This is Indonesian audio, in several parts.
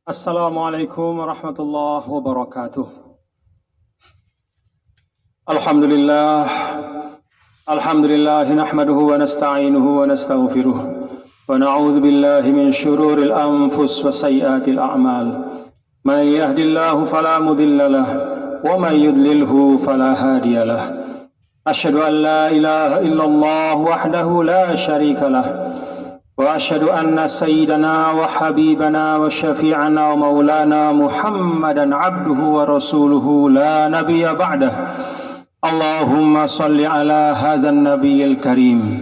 Assalamualaikum warahmatullahi wabarakatuh. Alhamdulillah nahmaduhu wa nasta'inuhu wa nastaghfiruh wa na'udzu billahi min shururil anfus wa sayyiatil a'mal. Man yahdihillahu fala mudilla lahu wa man yudlilhu fala hadiya lahu. Asyhadu an la ilaha illallah wahdahu la syarika lahu. وأشهد أن سيدنا وحبيبنا وشفيعنا ومولانا محمدا عبده ورسوله لا نبي بعده. اللهم صل على هذا النبي الكريم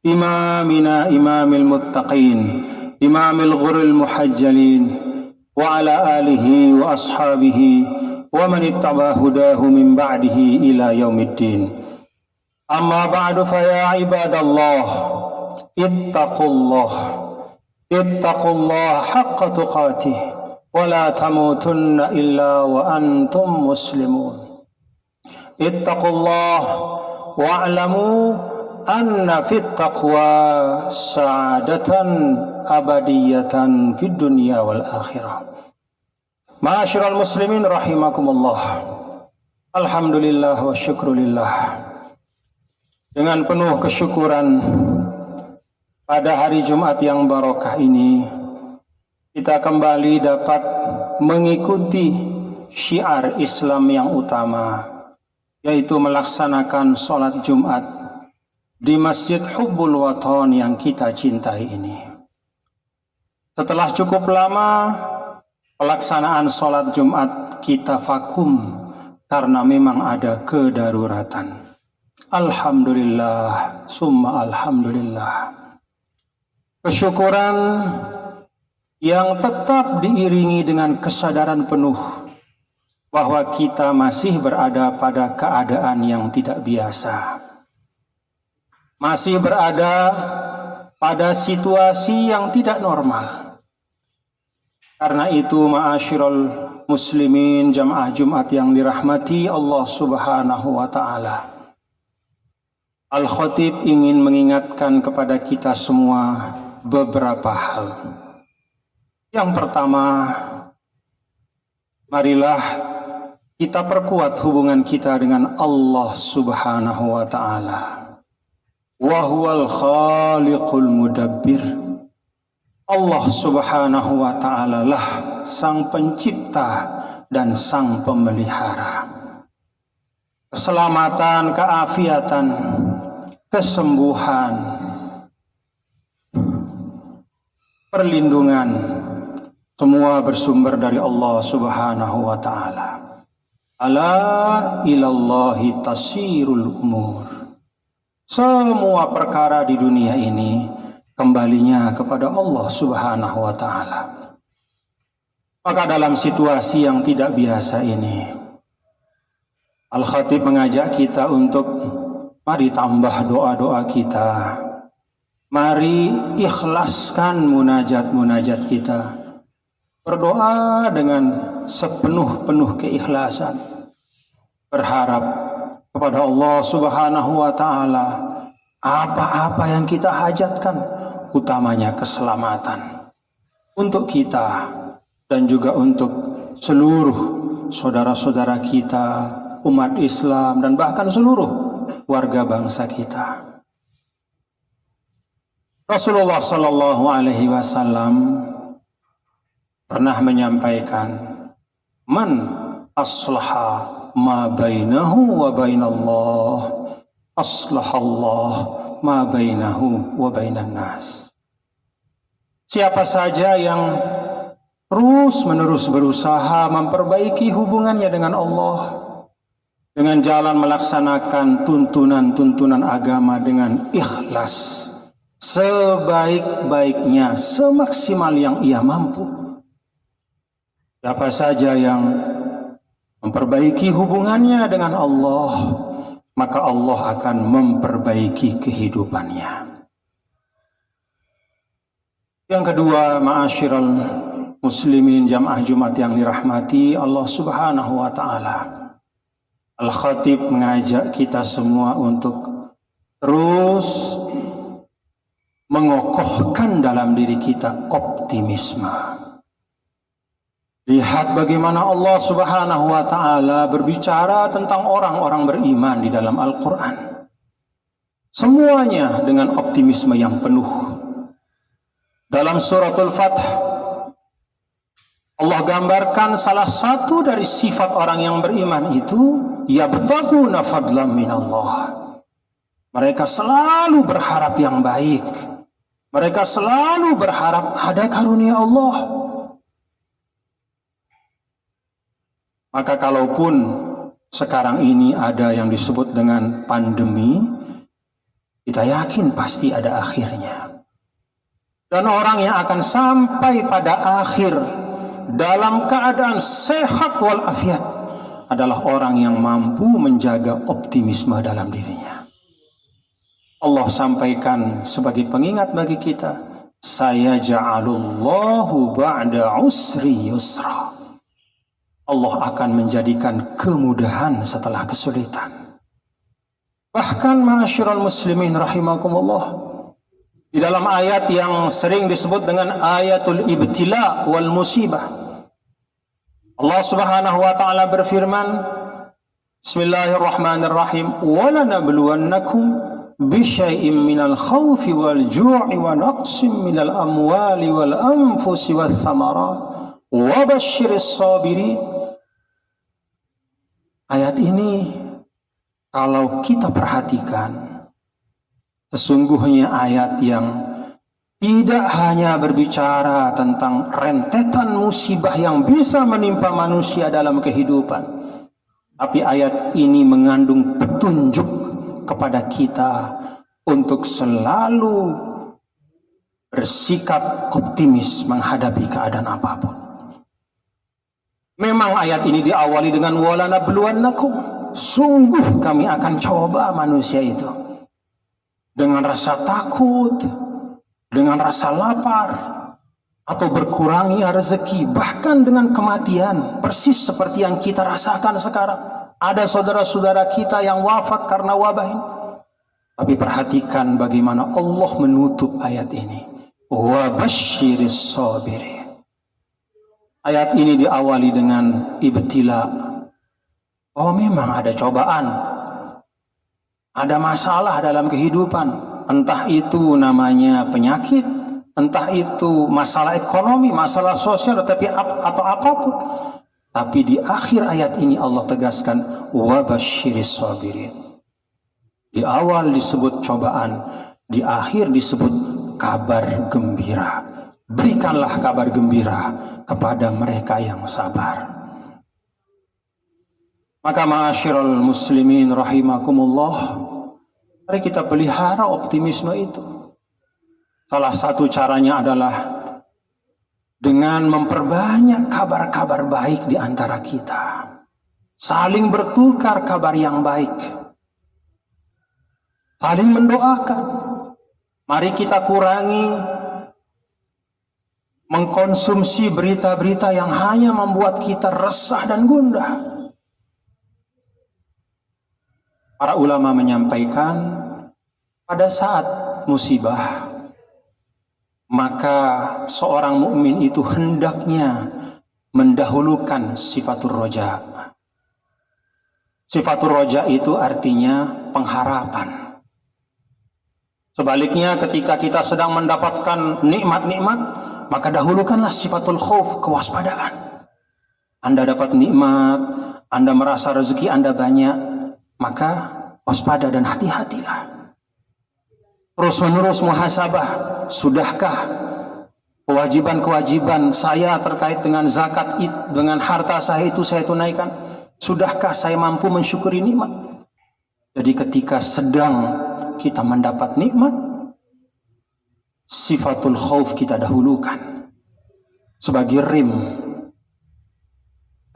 إمامنا إمام المتقين إمام الغر المحجلين وعلى آله وأصحابه ومن اتبع هداه من بعده إلى يوم الدين. أما بعد فيا عباد الله ittaqullah haqqa tuqatih wa la tamutunna illa wa antum muslimun. Ittaqullah wa'lamu anna fit taqwa sa'adatan abadiyatan fid dunya wal akhirah. Ma'asyiral muslimin rahimakumullah. Alhamdulillah wa syukrulillah. Dengan penuh kesyukuran pada hari Jumat yang barokah ini, kita kembali dapat mengikuti syiar Islam yang utama, yaitu melaksanakan sholat Jumat di Masjid Hubbul Wathon yang kita cintai ini. Setelah cukup lama pelaksanaan sholat Jumat, kita vakum karena memang ada kedaruratan. Alhamdulillah, summa alhamdulillah. Kesyukuran yang tetap diiringi dengan kesadaran penuh bahwa kita masih berada pada keadaan yang tidak biasa. Masih berada pada situasi yang tidak normal. Karena itu ma'asyiral muslimin jamaah Jumat yang dirahmati Allah Subhanahu wa ta'ala. Al-Khatib ingin mengingatkan kepada kita semua beberapa hal. Yang pertama, marilah kita perkuat hubungan kita dengan Allah Subhanahu wa ta'ala. Wa huwal khaliqul mudabbir. Allah Subhanahu wa ta'ala lah sang pencipta dan sang pemelihara. Keselamatan, keafiatan, kesembuhan, perlindungan, semua bersumber dari Allah Subhanahu wa ta'ala. Ala ilallahi tasirul umur. Semua perkara di dunia ini kembalinya kepada Allah Subhanahu wa ta'ala. Maka dalam situasi yang tidak biasa ini, Al-Khatib mengajak kita untuk mari tambah doa-doa kita. Mari ikhlaskan munajat-munajat kita. Berdoa dengan sepenuh-penuh keikhlasan. Berharap kepada Allah Subhanahu wa ta'ala apa-apa yang kita hajatkan, utamanya keselamatan. Untuk kita dan juga untuk seluruh saudara-saudara kita, umat Islam, dan bahkan seluruh warga bangsa kita. Rasulullah Sallallahu Alaihi Wasallam pernah menyampaikan, man aslaha ma bainahu wa bainallah, aslahallah ma bainahu wa bainan nas. Siapa saja yang terus-menerus berusaha memperbaiki hubungannya dengan Allah, dengan jalan melaksanakan tuntunan-tuntunan agama dengan ikhlas, sebaik-baiknya, semaksimal yang ia mampu. Siapa saja yang memperbaiki hubungannya dengan Allah, maka Allah akan memperbaiki kehidupannya. Yang kedua, ma'asyiral muslimin jamaah Jumat yang dirahmati Allah Subhanahu wa ta'ala. Al-Khatib mengajak kita semua untuk terus mengokohkan dalam diri kita optimisme. Lihat bagaimana Allah Subhanahu wa ta'ala berbicara tentang orang-orang beriman di dalam Al-Quran. Semuanya dengan optimisme yang penuh. Dalam suratul Fath, Allah gambarkan salah satu dari sifat orang yang beriman itu, yabtaghuna fadlan minallah. Mereka selalu berharap yang baik. Mereka selalu berharap ada karunia Allah. Maka kalaupun sekarang ini ada yang disebut dengan pandemi, kita yakin pasti ada akhirnya. Dan orang yang akan sampai pada akhir dalam keadaan sehat walafiat adalah orang yang mampu menjaga optimisme dalam dirinya. Allah sampaikan sebagai pengingat bagi kita, sayaj'alullahu ba'da usri yusra. Allah akan menjadikan kemudahan setelah kesulitan. Bahkan ma'asyiral muslimin rahimakumullah, di dalam ayat yang sering disebut dengan ayatul ibtila wal musibah, Allah Subhanahu wa ta'ala berfirman, bismillahirrahmanirrahim, walanabluwannakum bisyai'im minal khawfi wal ju'i wa naqsim minal amwali wal anfusi wal thamarat wa basyiris sabirin. Ayat ini kalau kita perhatikan, sesungguhnya ayat yang tidak hanya berbicara tentang rentetan musibah yang bisa menimpa manusia dalam kehidupan, tapi ayat ini mengandung petunjuk kepada kita untuk selalu bersikap optimis menghadapi keadaan apapun. Memang ayat ini diawali dengan walanabluwannakum, sungguh kami akan coba manusia itu dengan rasa takut, dengan rasa lapar, atau berkurangnya rezeki, bahkan dengan kematian, persis seperti yang kita rasakan sekarang. Ada saudara-saudara kita yang wafat karena wabah ini. Tapi perhatikan bagaimana Allah menutup ayat ini, wa basyiris sabirin. Ayat ini diawali dengan ibtila. Oh, memang ada cobaan, ada masalah dalam kehidupan, entah itu namanya penyakit, entah itu masalah ekonomi, masalah sosial, atau apapun. Tapi di akhir ayat ini Allah tegaskan wa basyiris sabirin. Di awal disebut cobaan, di akhir disebut kabar gembira. Berikanlah kabar gembira kepada mereka yang sabar. Maka ma'asyiral muslimin rahimakumullah, mari kita pelihara optimisme itu. Salah satu caranya adalah dengan memperbanyak kabar-kabar baik di antara kita. Saling bertukar kabar yang baik. Saling mendoakan. Mari kita kurangi mengkonsumsi berita-berita yang hanya membuat kita resah dan gundah. Para ulama menyampaikan, pada saat musibah, maka seorang mukmin itu hendaknya mendahulukan sifatur roja. Sifatur roja itu artinya pengharapan. Sebaliknya, ketika kita sedang mendapatkan nikmat-nikmat, maka dahulukanlah sifatul khauf, kewaspadaan. Anda dapat nikmat, Anda merasa rezeki Anda banyak, maka waspada dan hati-hatilah. Terus-menerus muhasabah, sudahkah kewajiban-kewajiban saya terkait dengan zakat, dengan harta saya itu saya tunaikan? Sudahkah saya mampu mensyukuri nikmat? Jadi ketika sedang kita mendapat nikmat, sifatul khauf kita dahulukan sebagai rem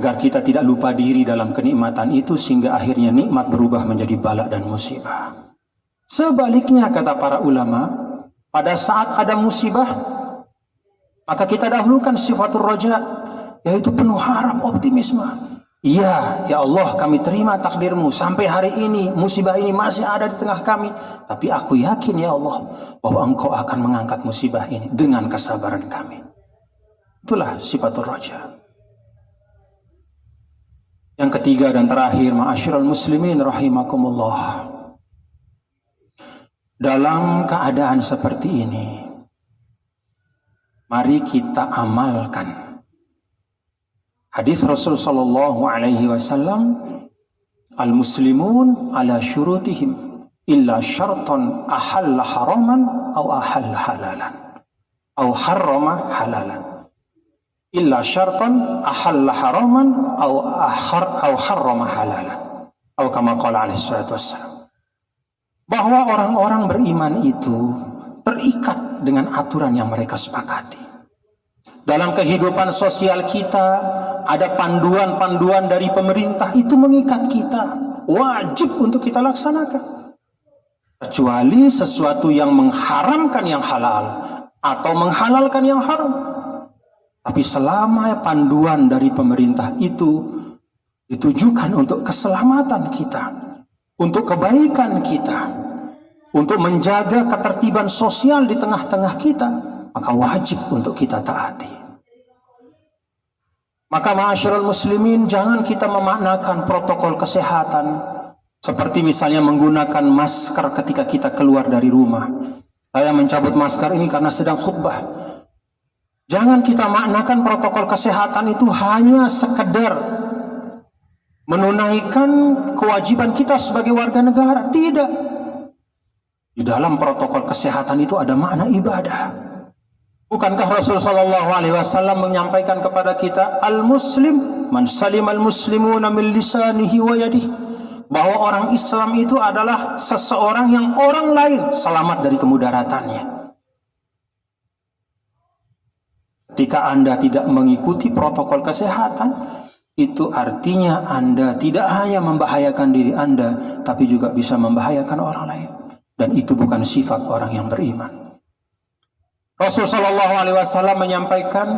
agar kita tidak lupa diri dalam kenikmatan itu, sehingga akhirnya nikmat berubah menjadi bala dan musibah. Sebaliknya, kata para ulama, pada saat ada musibah, maka kita dahulukan sifatul roja, yaitu penuh harap, optimisme. Iya, ya Allah, kami terima takdirmu. Sampai hari ini musibah ini masih ada di tengah kami, tapi aku yakin ya Allah bahwa Engkau akan mengangkat musibah ini dengan kesabaran kami. Itulah sifatul roja. Yang ketiga dan terakhir, ma'asyiral muslimin rahimakumullah. Dalam keadaan seperti ini, mari kita amalkan hadis Rasul sallallahu alaihi wasallam, al-muslimun ala syurutihim illa syartan ahalla haraman aw ahalla halalan aw harrama halalan. Illa syartan ahalla haraman aw harrama halalan. Atau kama qala alaihi salatu wassalam. Bahwa orang-orang beriman itu terikat dengan aturan yang mereka sepakati. Dalam kehidupan sosial kita ada panduan-panduan dari pemerintah, itu mengikat kita, wajib untuk kita laksanakan. Kecuali sesuatu yang mengharamkan yang halal atau menghalalkan yang haram. Tapi selama panduan dari pemerintah itu ditujukan untuk keselamatan kita, untuk kebaikan kita, untuk menjaga ketertiban sosial di tengah-tengah kita, maka wajib untuk kita taati. Maka ma'asyiral muslimin, jangan kita memaknakan protokol kesehatan seperti misalnya menggunakan masker ketika kita keluar dari rumah. Saya mencabut masker ini karena sedang khutbah. Jangan kita maknakan protokol kesehatan itu hanya sekedar menunaikan kewajiban kita sebagai warga negara. Tidak. Di dalam protokol kesehatan itu ada makna ibadah. Bukankah Rasul sallallahu alaihi wasallam menyampaikan kepada kita, al-muslim man salimal muslimuna min lisanihi wa yadihi, bahwa orang Islam itu adalah seseorang yang orang lain selamat dari kemudaratannya. Ketika Anda tidak mengikuti protokol kesehatan, itu artinya Anda tidak hanya membahayakan diri Anda, tapi juga bisa membahayakan orang lain. Dan itu bukan sifat orang yang beriman. Rasul sallallahu alaihi wasallam menyampaikan,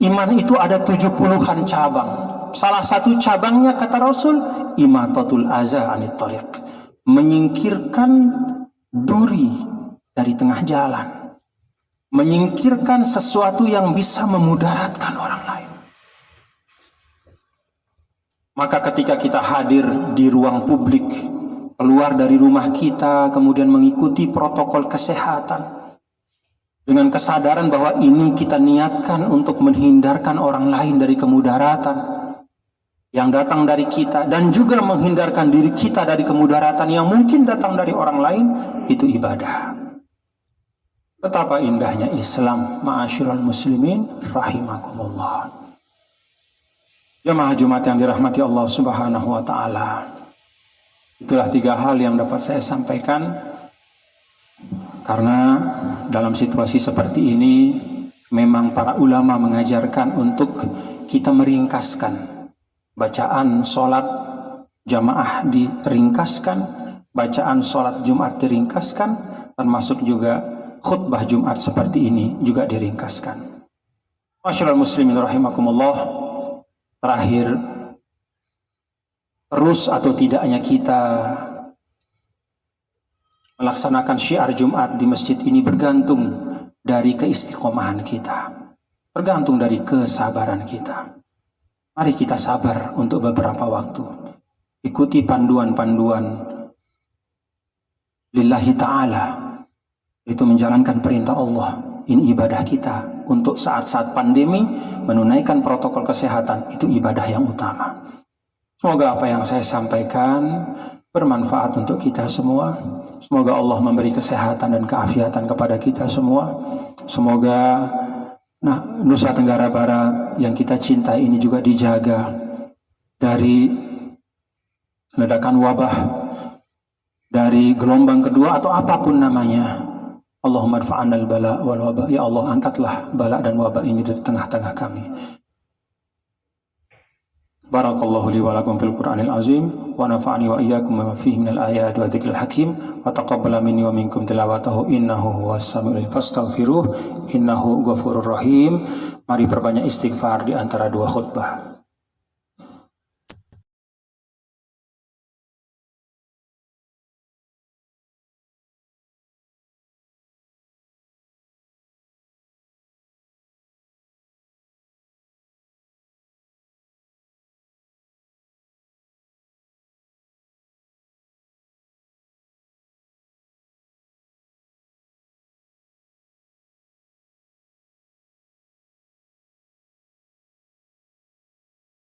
iman itu ada 70-an cabang. Salah satu cabangnya, kata Rasul, imatatul aza anit thariq, menyingkirkan duri dari tengah jalan, menyingkirkan sesuatu yang bisa memudaratkan orang lain. Maka ketika kita hadir di ruang publik, keluar dari rumah kita, kemudian mengikuti protokol kesehatan, dengan kesadaran bahwa ini kita niatkan untuk menghindarkan orang lain dari kemudaratan yang datang dari kita, dan juga menghindarkan diri kita dari kemudaratan yang mungkin datang dari orang lain, itu ibadah. Betapa indahnya Islam, ma'asyiral muslimin rahimakumullah. Jamaah Jumat yang dirahmati Allah Subhanahu wa taala. Itulah 3 hal yang dapat saya sampaikan, karena dalam situasi seperti ini memang para ulama mengajarkan untuk kita meringkaskan bacaan sholat jamaah, diringkaskan bacaan sholat Jumat, diringkaskan, termasuk juga khutbah Jumat seperti ini juga diringkaskan. Masyaallah muslimin rahimakumullah. Terakhir, terus atau tidaknya kita melaksanakan syiar Jumat di masjid ini bergantung dari keistiqomahan kita, bergantung dari kesabaran kita. Mari kita sabar untuk beberapa waktu, ikuti panduan-panduan lillahi ta'ala, itu menjalankan perintah Allah. Ini ibadah kita untuk saat-saat pandemi, menunaikan protokol kesehatan, itu ibadah yang utama. Semoga apa yang saya sampaikan bermanfaat untuk kita semua. Semoga Allah memberi kesehatan dan keafiatan kepada kita semua. Semoga Nusa Tenggara Barat yang kita cintai ini juga dijaga dari ledakan wabah, dari gelombang kedua atau apapun namanya. Allahumma adfa'anna al-bala wal wabah. Ya Allah, angkatlah bala dan wabah ini dari tengah-tengah kami. Barakallahu li wa lakum fil Qur'anil azim, wa nafa'ani wa iyyakum bima fihi minal ayati wa dzikril hakim, wa taqabbala minni wa minkum tilawatahu innahu huwas samiul fastaghfiruh innahu ghafurur rahim. Mari perbanyak istighfar di antara 2 khutbah.